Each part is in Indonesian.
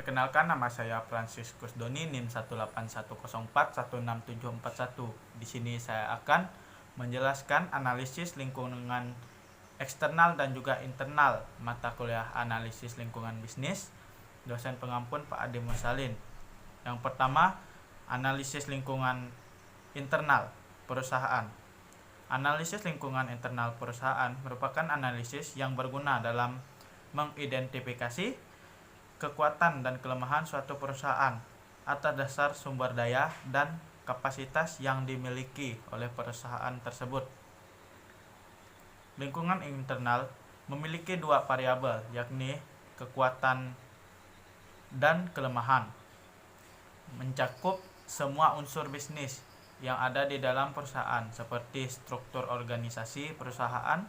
Perkenalkan, nama saya Franciscus Doni, NIM 181041671. Di sini saya akan menjelaskan analisis lingkungan eksternal dan juga internal mata kuliah analisis lingkungan bisnis, dosen pengampun Pak Ade Mursalin. Yang pertama, analisis lingkungan internal perusahaan. Analisis lingkungan internal perusahaan merupakan analisis yang berguna dalam mengidentifikasi kekuatan dan kelemahan suatu perusahaan atas dasar sumber daya dan kapasitas yang dimiliki oleh perusahaan tersebut. Lingkungan internal memiliki dua variabel, yakni kekuatan dan kelemahan. Mencakup semua unsur bisnis yang ada di dalam perusahaan seperti struktur organisasi perusahaan,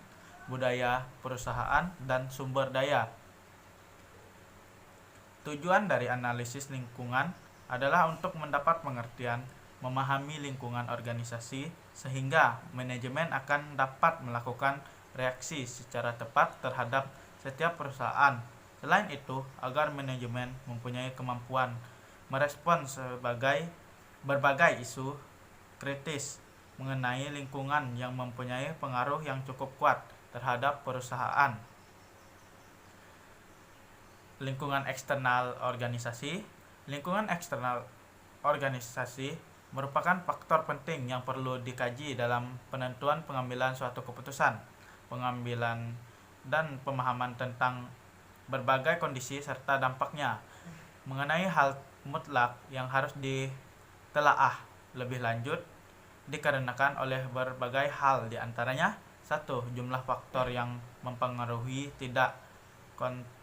budaya perusahaan, dan sumber daya. Tujuan dari analisis lingkungan adalah untuk mendapat pengertian, memahami lingkungan organisasi, sehingga manajemen akan dapat melakukan reaksi secara tepat terhadap setiap perusahaan. Selain itu, agar manajemen mempunyai kemampuan merespon berbagai isu kritis mengenai lingkungan yang mempunyai pengaruh yang cukup kuat terhadap perusahaan. Lingkungan eksternal organisasi. Lingkungan eksternal organisasi merupakan faktor penting yang perlu dikaji dalam penentuan pengambilan suatu keputusan, pengambilan dan pemahaman tentang berbagai kondisi serta dampaknya. Mengenai hal mutlak yang harus ditelaah lebih lanjut dikarenakan oleh berbagai hal, di antaranya: 1. Jumlah faktor yang mempengaruhi tidak konteks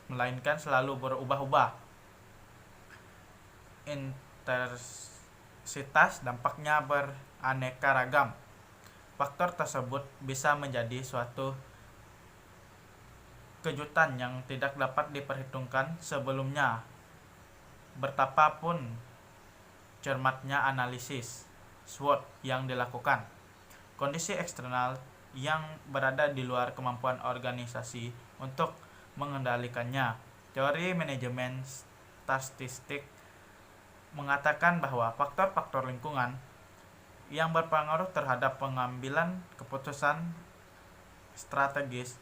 melainkan selalu berubah-ubah. Intensitas dampaknya beraneka ragam. Faktor tersebut bisa menjadi suatu kejutan yang tidak dapat diperhitungkan sebelumnya. Betapapun cermatnya analisis SWOT yang dilakukan, kondisi eksternal yang berada di luar kemampuan organisasi untuk mengendalikannya. Teori manajemen statistik mengatakan bahwa faktor-faktor lingkungan yang berpengaruh terhadap pengambilan keputusan strategis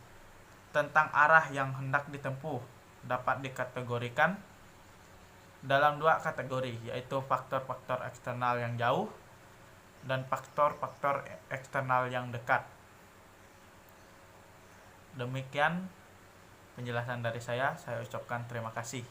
tentang arah yang hendak ditempuh dapat dikategorikan dalam dua kategori, yaitu faktor-faktor eksternal yang jauh dan faktor-faktor eksternal yang dekat. Demikian penjelasan dari saya ucapkan terima kasih.